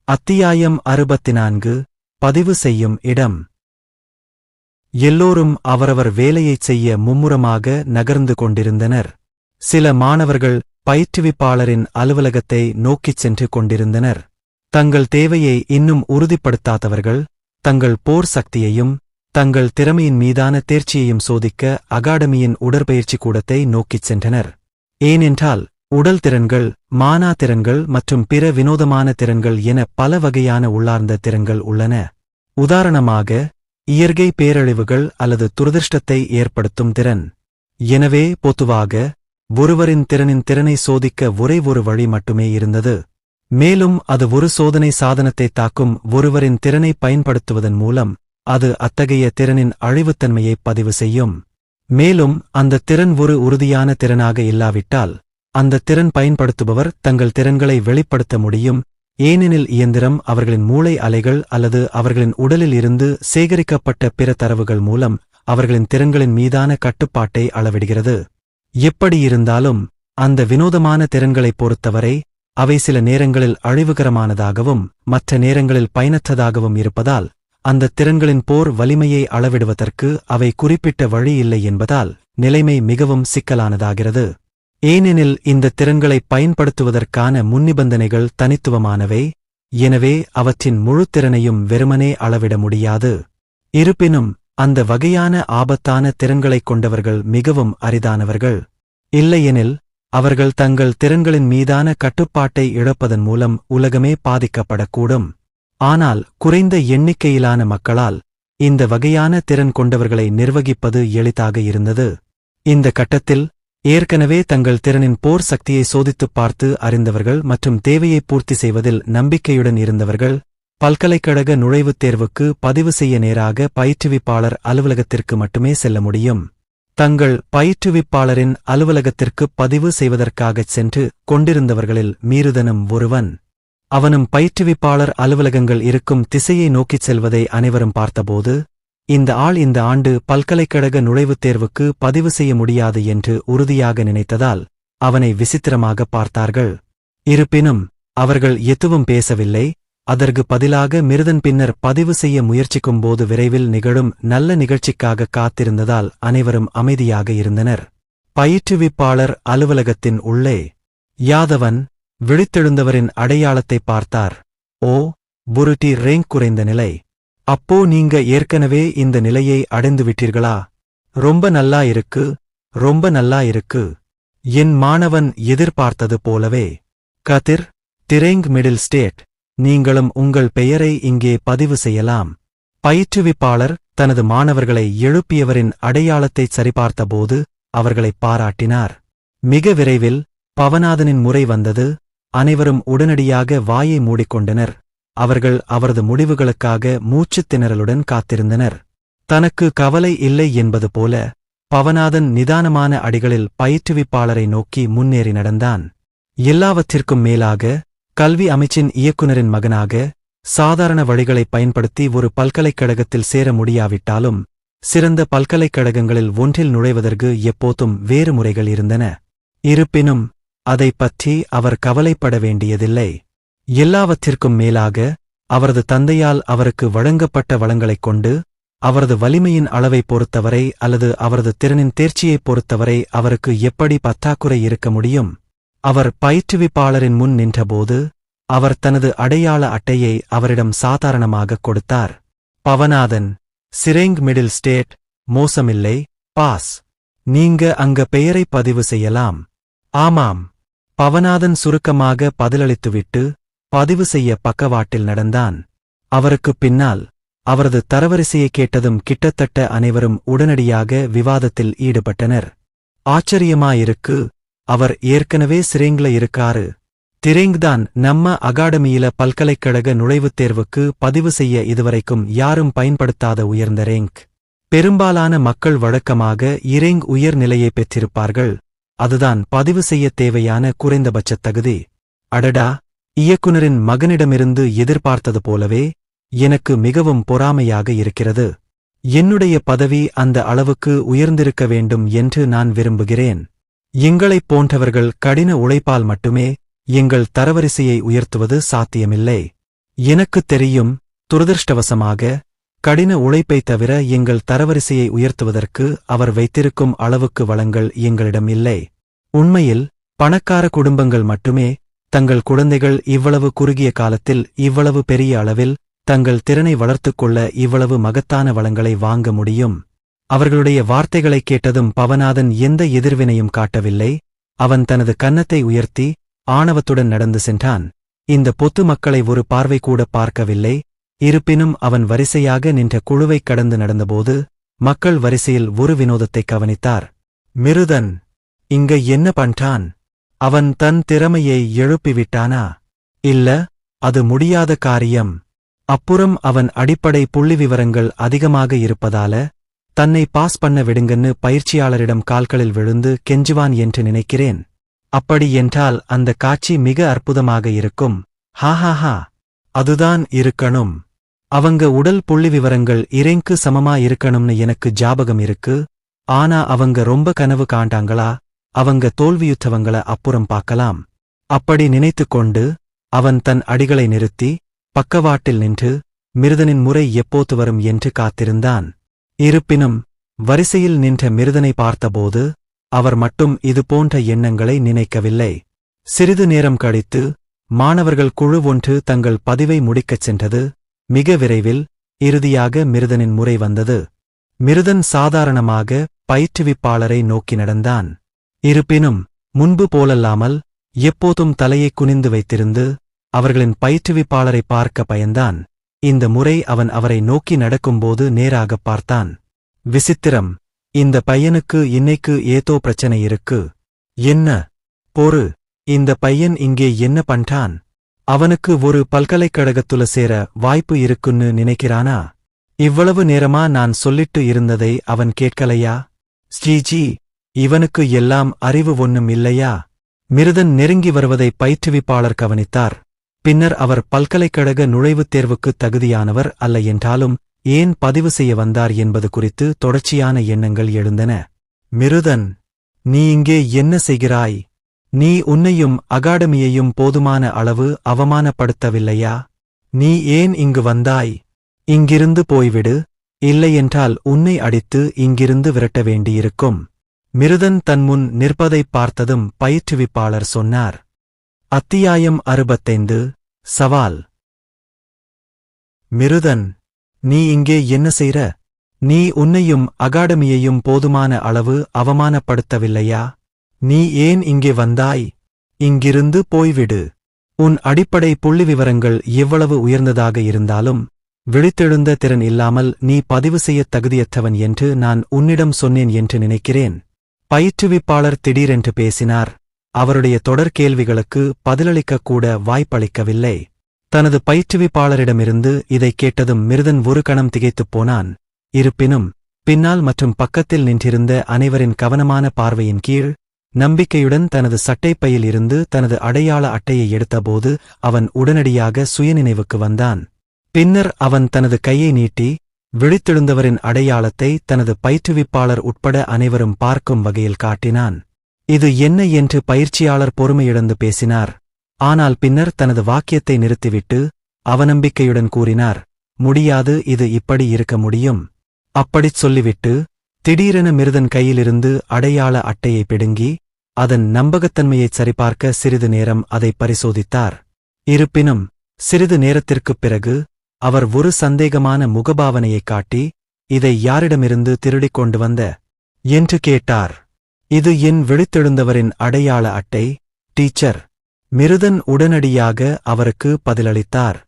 அத்தியாயம் 64 பதிவு செய்யும் இடம். எல்லோரும் அவரவர் வேலையைச் செய்ய மும்முரமாக நகர்ந்து கொண்டிருந்தனர். சில மாணவர்கள் பயிற்றுவிப்பாளரின் அலுவலகத்தை நோக்கிச் சென்று கொண்டிருந்தனர். தங்கள் தேவையை இன்னும் உறுதிப்படுத்தாதவர்கள் தங்கள் போர் சக்தியையும் தங்கள் திறமையின் மீதான தேர்ச்சியையும் சோதிக்க அகாடமியின் உடற்பயிற்சி கூடத்தை நோக்கிச் சென்றனர். ஏனென்றால் உடல் திறன்கள், மானா திறன்கள் மற்றும் பிற வினோதமான திறன்கள் என பல வகையான உள்ளார்ந்த திறன்கள் உள்ளன. உதாரணமாக, இயற்கை பேரழிவுகள் அல்லது துரதிர்ஷ்டத்தை ஏற்படுத்தும் திறன். எனவே பொதுவாக ஒருவரின் திறனை சோதிக்க ஒரே ஒரு வழி மட்டுமே இருந்தது. மேலும் அது ஒரு சோதனை சாதனத்தை தாக்கும் ஒருவரின் திறனை பயன்படுத்துவதன் மூலம் அது அத்தகைய திறனின் அழிவுத்தன்மையை பதிவு செய்யும். மேலும் அந்த திறன் ஒரு உறுதியான திறனாக இல்லாவிட்டால் அந்த திறன் பயன்படுத்துபவர் தங்கள் திறன்களை வெளிப்படுத்த முடியும். ஏனெனில் இயந்திரம் அவர்களின் மூளை அலைகள் அல்லது அவர்களின் உடலில் இருந்து சேகரிக்கப்பட்ட பிற தரவுகள் மூலம் அவர்களின் திறன்களின் மீதான கட்டுப்பாட்டை அளவிடுகிறது. எப்படியிருந்தாலும் அந்த வினோதமான திறன்களைப் பொறுத்தவரை அவை சில நேரங்களில் அழிவுகரமானதாகவும் மற்ற நேரங்களில் பயனற்றதாகவும் இருப்பதால் அந்த திறன்களின் போர் வலிமையை அளவிடுவதற்கு அவை குறிப்பிட்ட வழி இல்லை என்பதால் நிலைமை மிகவும் சிக்கலானதாகிறது. ஏனெனில் இந்த திறன்களை பயன்படுத்துவதற்கான முன்னிபந்தனைகள் தனித்துவமானவை. எனவே அவற்றின் முழு திறனையும் வெறுமனே அளவிட முடியாது. இருப்பினும் அந்த வகையான ஆபத்தான திறன்களைக் கொண்டவர்கள் மிகவும் அரிதானவர்கள். இல்லையெனில் அவர்கள் தங்கள் திறன்களின் மீதான கட்டுப்பாட்டை இழப்பதன் மூலம் உலகமே பாதிக்கப்படக்கூடும். ஆனால் குறைந்த எண்ணிக்கையிலான மக்களால் இந்த வகையான திறன் கொண்டவர்களை நிர்வகிப்பது எளிதாக இருந்தது. இந்த கட்டத்தில் ஏற்கனவே தங்கள் திறனின் போர் சக்தியை சோதித்துப் பார்த்து அறிந்தவர்கள் மற்றும் தேவையை பூர்த்தி செய்வதில் நம்பிக்கையுடன் இருந்தவர்கள் பல்கலைக்கழக நுழைவுத் தேர்வுக்கு பதிவு செய்ய நேராக பயிற்றுவிப்பாளர் அலுவலகத்திற்கு மட்டுமே செல்ல முடியும். தங்கள் பயிற்றுவிப்பாளரின் அலுவலகத்திற்கு பதிவு செய்வதற்காகச் சென்று கொண்டிருந்தவர்களில் மீருதனும் ஒருவன். அவனும் பயிற்றுவிப்பாளர் அலுவலகங்கள் இருக்கும் திசையை நோக்கிச் செல்வதை அனைவரும் பார்த்தபோது இந்த ஆள் இந்த ஆண்டு பல்கலைக்கழக நுழைவுத் தேர்வுக்கு பதிவு செய்ய முடியாது என்று உறுதியாக நினைத்ததால் அவனை விசித்திரமாக பார்த்தார்கள். இருப்பினும் அவர்கள் எதுவும் பேசவில்லை. அதற்கு பதிலாக மிருதன் பின்னர் பதிவு செய்ய முயற்சிக்கும்போது விரைவில் நிகழும் நல்ல நிகழ்ச்சிக்காக காத்திருந்ததால் அனைவரும் அமைதியாக இருந்தனர். பயிற்றுவிப்பாளர் அலுவலகத்தின் உள்ளே யாதவன் விழித்தெழுந்தவரின் அடையாளத்தை பார்த்தார். ஓ, ஒரு ரேங்க் குறைந்த நிலை. அப்போ நீங்க ஏற்கனவே இந்த நிலையை அடைந்துவிட்டீர்களா? ரொம்ப நல்லா இருக்கு, ரொம்ப நல்லா இருக்கு. என் மாணவன் எதிர்பார்த்தது போலவே. கதிர், திரேங் மிடில் ஸ்டேட், நீங்களும் உங்கள் பெயரை இங்கே பதிவு செய்யலாம். பயிற்றுவிப்பாளர் தனது மாணவர்களை எழுப்பியவரின் அடையாளத்தைச் சரிபார்த்தபோது அவர்களைப் பாராட்டினார். மிக விரைவில் பவநாதனின் முறை வந்தது. அனைவரும் உடனடியாக வாயை மூடிக்கொண்டனர். அவர்கள் அவரது முடிவுகளுக்காக மூச்சுத் திணறலுடன் காத்திருந்தனர். தனக்கு கவலை இல்லை என்பது போல பவநாதன் நிதானமான அடிகளில் பயிற்றுவிப்பாளரை நோக்கி முன்னேறி நடந்தான். எல்லாவற்றிற்கும் மேலாக கல்வி அமைச்சின் இயக்குனரின் மகனாக சாதாரண வழிகளை பயன்படுத்தி ஒரு பல்கலைக்கழகத்தில் சேர முடியாவிட்டாலும் சிறந்த பல்கலைக்கழகங்களில் ஒன்றில் நுழைவதற்கு எப்போதும் வேறு முறைகள் இருந்தன. இருப்பினும் அதைப் பற்றி அவர் கவலைப்பட வேண்டியதில்லை. எல்லாவற்றிற்கும் மேலாக அவரது தந்தையால் அவருக்கு வழங்கப்பட்ட வளங்களைக் கொண்டு அவரது வலிமையின் அளவைப் பொறுத்தவரை அல்லது அவரது திறனின் தேர்ச்சியைப் பொறுத்தவரை அவருக்கு எப்படி பற்றாக்குறை இருக்க முடியும்? அவர் பயிற்றுவிப்பாளரின் முன் நின்றபோது அவர் தனது அடையாள அட்டையை அவரிடம் சாதாரணமாகக் கொடுத்தார். பவநாதன், சிரேங் மிடில் ஸ்டேட், மோசமில்லை, பாஸ். நீங்க அங்க பெயரை பதிவு செய்யலாம். ஆமாம். பவநாதன் சுருக்கமாக பதிலளித்துவிட்டு பதிவு செய்ய பக்கவாட்டில் நடந்தான். அவருக்குப் பின்னால் அவரது தரவரிசையை கேட்டதும் கிட்டத்தட்ட அனைவரும் உடனடியாக விவாதத்தில் ஈடுபட்டனர். ஆச்சரியமாயிருக்கு, அவர் ஏற்கனவே சிரேங்ல இருக்காரு. திரேங்தான் நம்ம அகாடமியில பல்கலைக்கழக நுழைவுத் தேர்வுக்கு பதிவு செய்ய இதுவரைக்கும் யாரும் பயன்படுத்தாத உயர்ந்த ரேங்க். பெரும்பாலான மக்கள் வழக்கமாக இரேங்க் உயர் நிலையை பெற்றிருப்பார்கள். அதுதான் பதிவு செய்யத் தேவையான குறைந்தபட்ச தகுதி. அடடா, இயக்குனரின் மகனிடமிருந்து எதிர்பார்த்தது போலவே எனக்கு மிகவும் பொறாமையாக இருக்கிறது. என்னுடைய பதவி அந்த அளவுக்கு உயர்ந்திருக்க வேண்டும் என்று நான் விரும்புகிறேன். எங்களைப் போன்றவர்கள் கடின உழைப்பால் மட்டுமே எங்கள் தரவரிசையை உயர்த்துவது சாத்தியமில்லை. எனக்குத் தெரியும், துரதிர்ஷ்டவசமாக கடின உழைப்பைத் தவிர எங்கள் தரவரிசையை உயர்த்துவதற்கு அவர் வைத்திருக்கும் அளவுக்கு வளங்கள் எங்களிடம் இல்லை. உண்மையில் பணக்கார குடும்பங்கள் மட்டுமே தங்கள் குழந்தைகள் இவ்வளவு குறுகிய காலத்தில் இவ்வளவு பெரிய அளவில் தங்கள் திறனை வளர்த்துக் கொள்ள இவ்வளவு மகத்தான வளங்களை வாங்க முடியும். அவர்களுடைய வார்த்தைகளைக் கேட்டதும் பவநாதன் எந்த எதிர்வினையும் காட்டவில்லை. அவன் தனது கன்னத்தை உயர்த்தி ஆணவத்துடன் நடந்து சென்றான். இந்த பொத்து மக்களை ஒரு பார்வை கூட பார்க்கவில்லை. இருப்பினும் அவன் வரிசையாக நின்ற குழுவைக் கடந்து நடந்தபோது மக்கள் வரிசையில் ஒரு வினோதத்தைக் கவனித்தார். மிருதன் இங்க என்ன பண்றான்? அவன் தன் திறமையை எழுப்பிவிட்டானா? இல்ல, அது முடியாத காரியம். அப்புறம் அவன் அடிப்படை புள்ளிவிவரங்கள் அதிகமாக இருப்பதால தன்னை பாஸ் பண்ண விடுங்கன்னு பயிற்சியாளரிடம் கால்களில் விழுந்து கெஞ்சுவான் என்று நினைக்கிறேன். அப்படி என்றால் அந்த காட்சி மிக அற்புதமாக இருக்கும். ஹாஹாஹா, அதுதான் இருக்கணும். அவங்க உடல் புள்ளிவிவரங்கள் இரேங்க்கு சமமா இருக்கணும்னு எனக்கு ஜாபகம் இருக்கு. ஆனா அவங்க ரொம்ப கனவு காண்டாங்களா? அவங்க தோல்வியுற்றவங்கள அப்புறம் பார்க்கலாம். அப்படி நினைத்துக்கொண்டு அவன் தன் அடிகளை நிறுத்தி பக்கவாட்டில் நின்று மிருதனின் முறை எப்போது வரும் என்று காத்திருந்தான். இருப்பினும் வரிசையில் நின்ற மிருதனை பார்த்தபோது அவர் மட்டும் இதுபோன்ற எண்ணங்களை நினைக்கவில்லை. சிறிது நேரம் கழித்து மாணவர்கள் குழு ஒன்று தங்கள் பதிவை முடிக்கச் சென்றது. மிக விரைவில் இறுதியாக மிருதனின் முறை வந்தது. மிருதன் சாதாரணமாக பயிற்றுவிப்பாளரை நோக்கி நடந்தான். இருப்பினும் முன்பு போலல்லாமல் எப்போதும் தலையை குனிந்து வைத்திருந்து அவர்களின் பயிற்றுவிப்பாளரை பார்க்க பயந்தான். இந்த முறை அவன் அவரை நோக்கி நடக்கும்போது நேராகப் பார்த்தான். விசித்திரம், இந்த பையனுக்கு இன்னைக்கு ஏதோ பிரச்சனை இருக்கு. என்ன? பொறு, இந்த பையன் இங்கே என்ன பண்றான்? அவனுக்கு ஒரு பல்கலைக்கழகத்துல சேர வாய்ப்பு இருக்குன்னு நினைக்கிறானா? இவ்வளவு நேரமா நான் சொல்லிட்டு இருந்ததை அவன் கேட்கலையா? ஸ்ரீஜி, இவனுக்கு எல்லாம் அறிவு ஒண்ணும் இல்லையா? மிருதன் நெருங்கி வருவதை பயிற்றுவிப்பாளர் கவனித்தார். பின்னர் அவர் பல்கலைக்கழக நுழைவுத் தேர்வுக்கு தகுதியானவர் அல்ல என்றாலும் ஏன் பதிவு செய்ய வந்தார் என்பது குறித்து தொடர்ச்சியான எண்ணங்கள் எழுந்தன. மிருதன், நீ இங்கே என்ன செய்கிறாய்? நீ உன்னையும் அகாடமியையும் போதுமான அளவு அவமானப்படுத்தவில்லையா? நீ ஏன் இங்கு வந்தாய்? இங்கிருந்து போய்விடு, இல்லையென்றால் உன்னை அடித்து இங்கிருந்து விரட்ட வேண்டியிருக்கும். மிருதன் தன்முன் நிற்பதைப் பார்த்ததும் பயிற்றுவிப்பாளர் சொன்னார். அத்தியாயம் 65 சவால். மிருதன், நீ இங்கே என்ன செய்ற? நீ உன்னையும் அகாடமியையும் போதுமான அளவு அவமானப்படுத்தவில்லையா? நீ ஏன் இங்கே வந்தாய்? இங்கிருந்து போய்விடு. உன் அடிப்படை புள்ளிவிவரங்கள் எவ்வளவு உயர்ந்ததாக இருந்தாலும் விழித்தெழுந்த திறன் இல்லாமல் நீ பதிவு செய்யத் தகுதியற்றவன் என்று நான் உன்னிடம் சொன்னேன் என்று நினைக்கிறேன். பயிற்றுவிப்பாளர் திடீரென்று பேசினார். அவருடைய தொடர் கேள்விகளுக்கு பதிலளிக்கக்கூட வாய்ப்பளிக்கவில்லை. தனது பயிற்றுவிப்பாளரிடமிருந்து இதைக் கேட்டதும் மிருதன் ஒரு கணம் திகைத்துப் போனான். இருப்பினும் பின்னால் மற்றும் பக்கத்தில் நின்றிருந்த அனைவரின் கவனமான பார்வையின் கீழ் நம்பிக்கையுடன் தனது சட்டைப்பையில் இருந்து தனது அடையாள அட்டையை எடுத்தபோது அவன் உடனடியாக சுயநினைவுக்கு வந்தான். பின்னர் அவன் தனது கையை நீட்டி விழித்தெழுந்தவரின் அடையாளத்தை தனது பயிற்றுவிப்பாளர் உட்பட அனைவரும் பார்க்கும் வகையில் காட்டினான். இது என்ன என்று பயிற்சியாளர் பொறுமையிழந்து பேசினார். ஆனால் பின்னர் தனது வாக்கியத்தை நிறுத்திவிட்டு அவநம்பிக்கையுடன் கூறினார், முடியாது, இது இப்படி இருக்க முடியும். அப்படிச் சொல்லிவிட்டு திடீரென மிருதன் கையிலிருந்து அடையாள அட்டையை பிடுங்கி அதன் நம்பகத்தன்மையைச் சரிபார்க்க சிறிது நேரம் அதை பரிசோதித்தார். இருப்பினும் சிறிது நேரத்திற்குப் பிறகு அவர் ஒரு சந்தேகமான முகபாவனையைக் காட்டி, இதை யாரிடமிருந்து திருடிக் கொண்டு வந்த என்று கேட்டார். இது என் விழித்தெழுந்தவரின் அடையாள அட்டை, டீச்சர். மிருதன் உடனடியாக அவருக்கு பதிலளித்தார்.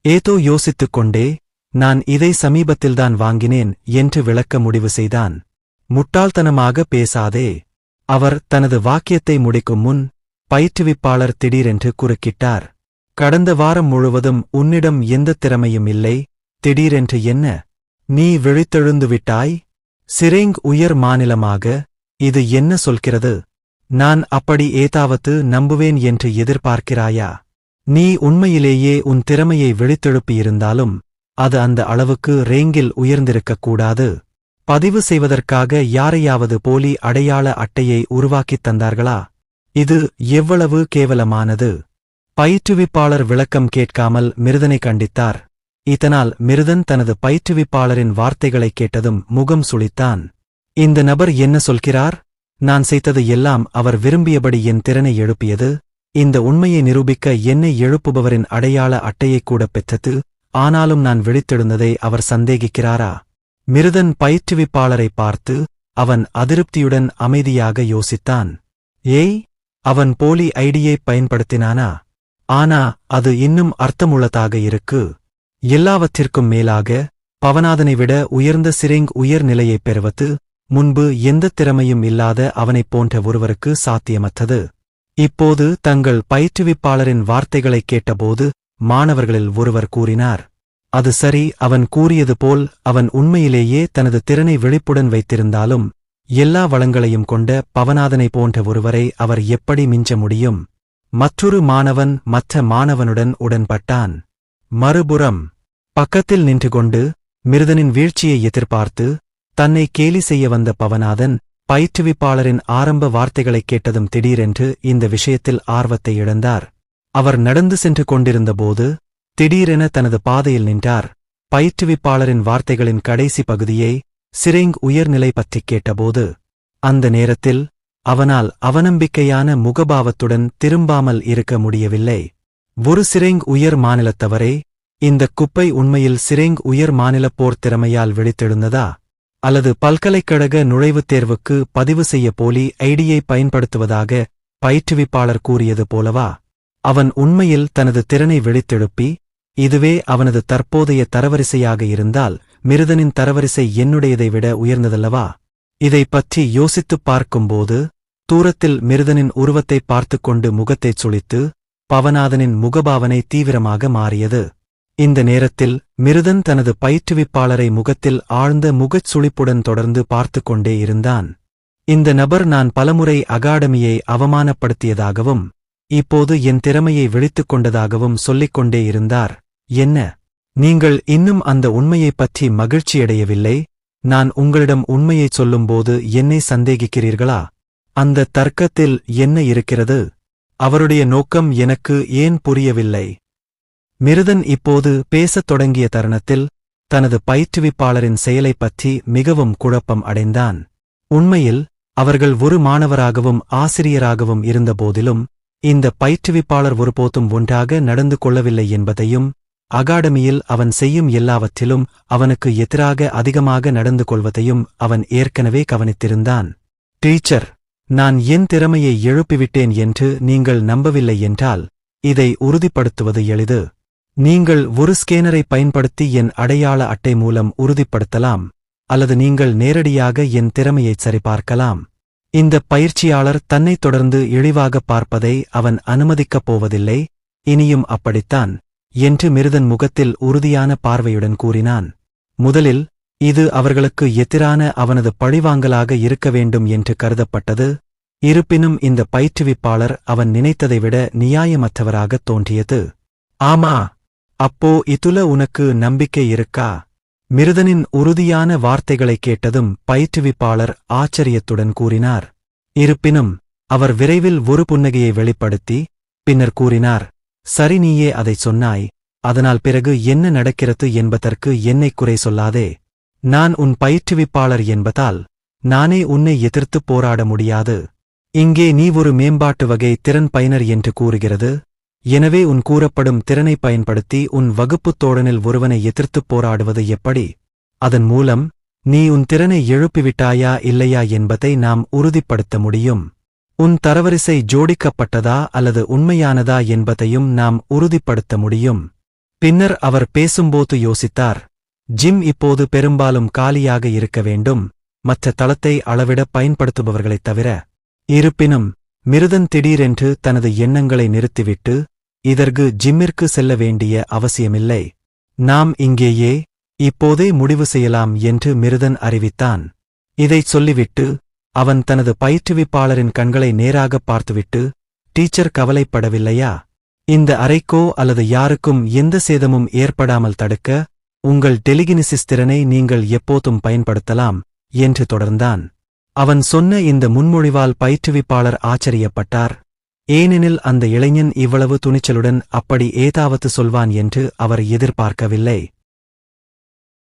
ஏதோ யோசித்துக் கொண்டே, நான் இதை சமீபத்தில்தான் வாங்கினேன் என்று விளக்க முடிவு செய்தான். முட்டாள்தனமாக பேசாதே. அவர் தனது வாக்கியத்தை முடிக்கும் முன் பயிற்றுவிப்பாளர் திடீரென்று குறுக்கிட்டார். கடந்த வாரம் முழுவதும் உன்னிடம் எந்த திறமையும் இல்லை, திடீரென்று என்ன? நீ விழித்தெழுந்து விட்டாய்? சிரேங் உயர் மாநிலமாக இது என்ன சொல்கிறது? நான் அப்படி ஏதாவது நம்புவேன் என்று எதிர்பார்க்கிறாயா? நீ உண்மையிலேயே உன் திறமையை விழித்தெழுப்பியிருந்தாலும் அது அந்த அளவுக்கு ரேங்கில் உயர்ந்திருக்கக்கூடாது. பதிவு செய்வதற்காக யாரையாவது போலி அடையாள அட்டையை உருவாக்கித் தந்தார்களா? இது எவ்வளவு கேவலமானது! பயிற்றுவிப்பாளர் விளக்கம் கேட்காமல் மிருதனை கண்டித்தார். இதனால் மிருதன் தனது பயிற்றுவிப்பாளரின் வார்த்தைகளைக் கேட்டதும் முகம் சுளித்தான். இந்த நபர் என்ன சொல்கிறார்? நான் செய்தது எல்லாம் அவர் விரும்பியபடி என் திறனை எழுப்பியது. இந்த உண்மையை நிரூபிக்க என்னை எழுப்புபவரின் அடையாள அட்டையைக் கூட பெற்றது. ஆனாலும் நான் விழித்தெழுந்ததை அவர் சந்தேகிக்கிறாரா? மிருதன் பயிற்றுவிப்பாளரை பார்த்து அவன் அதிருப்தியுடன் அமைதியாக யோசித்தான். ஏய், அவன் போலி ஐடியைப் பயன்படுத்தினானா? ஆனா அது இன்னும் அர்த்தமுள்ளதாக இருக்கு. எல்லாவற்றிற்கும் மேலாக பவனாதனை விட உயர்ந்த சிரேங் உயர்நிலையைப் பெறுவது முன்பு எந்தத் திறமையும் இல்லாத அவனைப் போன்ற ஒருவருக்கு சாத்தியமற்றது. இப்போது தங்கள் பயிற்றுவிப்பாளரின் வார்த்தைகளைக் கேட்டபோது மாணவர்களில் ஒருவர் கூறினார், அது சரி, அவன் கூறியது போல் அவன் உண்மையிலேயே தனது திறனை விழிப்புடன் வைத்திருந்தாலும் எல்லா வளங்களையும் கொண்ட பவனாதனை போன்ற ஒருவரை அவர் எப்படி மிஞ்ச முடியும்? மற்றொரு மாணவன் மற்ற மாணவனுடன் உடன்பட்டான். மறுபுறம் பக்கத்தில் நின்று கொண்டு மிருதனின் வீழ்ச்சியை எதிர்பார்த்து தன்னை கேலி செய்ய வந்த பவனாதன் பயிற்றுவிப்பாளரின் ஆரம்ப வார்த்தைகளைக் கேட்டதும் திடீரென்று இந்த விஷயத்தில் ஆர்வத்தை இழந்தார். அவர் நடந்து சென்று கொண்டிருந்தபோது திடீரென தனது பாதையில் நின்றார். பயிற்றுவிப்பாளரின் வார்த்தைகளின் கடைசி பகுதியை சிரேங் உயர்நிலை பற்றிக் கேட்டபோது அந்த நேரத்தில் அவனால் அவநம்பிக்கையான முகபாவத்துடன் திரும்பாமல் இருக்க முடியவில்லை. ஒரு சிரேங் உயர் மாநிலத்தவரே, இந்தக் குப்பை உண்மையில் சிரேங் உயர் மாநிலப் போர் திறமையால் விழித்தெழுந்ததா? அல்லது பல்கலைக்கழக நுழைவுத் தேர்வுக்கு பதிவு செய்ய போலி ஐடியை பயன்படுத்துவதாக பயிற்றுவிப்பாளர் கூறியது போலவா? அவன் உண்மையில் தனது திறனை விழித்தெழுப்பி இதுவே அவனது தற்போதைய தரவரிசையாக இருந்தால் மிருதனின் தரவரிசை என்னுடையதை விட உயர்ந்ததல்லவா? இதைப் பற்றி யோசித்துப் பார்க்கும்போது தூரத்தில் மிருதனின் உருவத்தைப் பார்த்துக்கொண்டு முகத்தைச் சுளித்து பவனாதனின் முகபாவனை தீவிரமாக மாறியது. இந்த நேரத்தில் மிருதன் தனது பயிற்றுவிப்பாளரை முகத்தில் ஆழ்ந்த முகச் சுளிப்புடன் தொடர்ந்து பார்த்துக்கொண்டே இருந்தான். இந்த நபர் நான் பலமுறை அகாடமியை அவமானப்படுத்தியதாகவும் இப்போது என் திறமையை விழித்துக் கொண்டதாகவும் சொல்லிக்கொண்டே இருந்தார். என்ன, நீங்கள் இன்னும் அந்த உண்மையைப் பற்றி மகிழ்ச்சியடையவில்லை? நான் உங்களிடம் உண்மையைச் சொல்லும்போது என்னை சந்தேகிக்கிறீர்களா? அந்த தர்க்கத்தில் என்ன இருக்கிறது? அவருடைய நோக்கம் எனக்கு ஏன் புரியவில்லை? மிருதன் இப்போது பேசத் தொடங்கிய தருணத்தில் தனது பயிற்றுவிப்பாளரின் செயலைப் பற்றி மிகவும் குழப்பம் அடைந்தான். உண்மையில் அவர்கள் ஒரு மாணவராகவும் ஆசிரியராகவும் இருந்தபோதிலும் இந்த பயிற்றுவிப்பாளர் ஒருபோதும் ஒன்றாக நடந்து கொள்ளவில்லை என்பதையும் அகாடமியில் அவன் செய்யும் எல்லாவற்றிலும் அவனுக்கு எதிராக அதிகமாக நடந்து கொள்வதையும் அவன் ஏற்கனவே கவனித்திருந்தான். டீச்சர், நான் என் திறமையை எழுப்பிவிட்டேன் என்று நீங்கள் நம்பவில்லை என்றால் இதை உறுதிப்படுத்துவது எளிது. நீங்கள் ஒரு ஸ்கேனரை பயன்படுத்தி என் அடையாள அட்டை மூலம் உறுதிப்படுத்தலாம், அல்லது நீங்கள் நேரடியாக என் திறமையைச் சரிபார்க்கலாம். இந்த பயிற்சியாளர் தன்னைத் தொடர்ந்து இழிவாகப் பார்ப்பதை அவன் அனுமதிக்கப் போவதில்லை, இனியும் அப்படித்தான் என்று மிருதன் முகத்தில் உறுதியான பார்வையுடன் கூறினான். முதலில் இது அவர்களுக்கு எதிரான அவனது பழிவாங்கலாக இருக்க வேண்டும் என்று கருதப்பட்டது. இருப்பினும் இந்த பயிற்றுவிப்பாளர் அவன் நினைத்ததை விட நியாயமற்றவராகத் தோன்றியது. ஆமா, அப்போ இதுல உனக்கு நம்பிக்கை இருக்கா? மிருதனின் உறுதியான வார்த்தைகளைக் கேட்டதும் பயிற்றுவிப்பாளர் ஆச்சரியத்துடன் கூறினார். இருப்பினும் அவர் விரைவில் ஒரு புன்னகையை வெளிப்படுத்தி பின்னர் கூறினார், சரி, நீயே அதைச் சொன்னாய். அதனால் பிறகு என்ன நடக்கிறது என்பதற்கு என்னைக் குறை சொல்லாதே. நான் உன் பயிற்றுவிப்பாளர் என்பதால் நானே உன்னை எதிர்த்துப் போராட முடியாது. இங்கே நீ ஒரு மேம்பாட்டு வகை திறன் பயனர் என்று கூறுகிறது. எனவே உன் கூறப்படும் திறனை பயன்படுத்தி உன் வகுப்புத் தோழனில் ஒருவனை எதிர்த்துப் போராடுவது எப்படி? அதன் மூலம் நீ உன் திறனை எழுப்பிவிட்டாயா இல்லையா என்பதை நாம் உறுதிப்படுத்த முடியும். உன் தரவரிசை ஜோடிக்கப்பட்டதா அல்லது உண்மையானதா என்பதையும் நாம் உறுதிப்படுத்த முடியும். பின்னர் அவர் பேசும்போது யோசித்தார். ஜிம் இப்போது பெரும்பாலும் காலியாக இருக்க வேண்டும், மற்ற தளத்தை அளவிட பயன்படுத்துபவர்களைத் தவிர. இருப்பினும் மிருதன் திடீரென்று தனது எண்ணங்களை நிறுத்திவிட்டு இதற்கு ஜிம்மிற்கு செல்ல வேண்டிய அவசியமில்லை, நாம் இங்கேயே இப்போதே முடிவு செய்யலாம் என்று மிருதன் அறிவித்தான். இதைச் சொல்லிவிட்டு அவன் தனது பயிற்றுவிப்பாளரின் கண்களை நேராகப் பார்த்துவிட்டு, டீச்சர் கவலைப்படவில்லையா? இந்த அறைக்கோ அல்லது யாருக்கும் எந்த சேதமும் ஏற்படாமல் தடுக்க உங்கள் டெலிகினிசிஸ் திறனை நீங்கள் எப்போதும் பயன்படுத்தலாம் என்று தொடர்ந்தான். அவன் சொன்ன இந்த முன்மொழிவால் பயிற்றுவிப்பாளர் ஆச்சரியப்பட்டார். ஏனெனில் அந்த இளைஞன் இவ்வளவு துணிச்சலுடன் அப்படி ஏதாவது சொல்வான் என்று அவர் எதிர்பார்க்கவில்லை.